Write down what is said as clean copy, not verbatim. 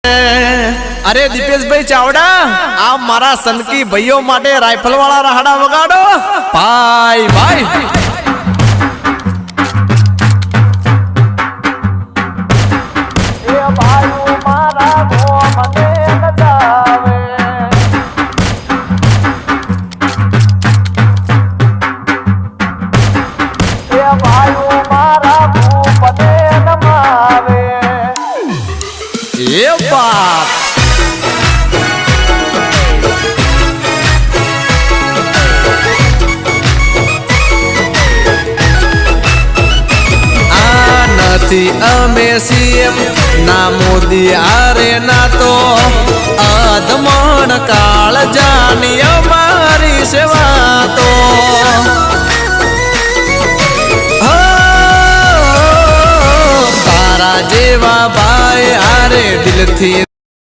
अरे दीपेश भाई चावड़ा आप मारा सनकी भाइयों माटे राइफल वाला राहड़ा वगाड़ो बाय बाय ये बाप अमे सीएम ना मोदी आरे ना तो अधमण काल जानी हमारी सेवा तो तारा जेवा भाई आरे दिल थी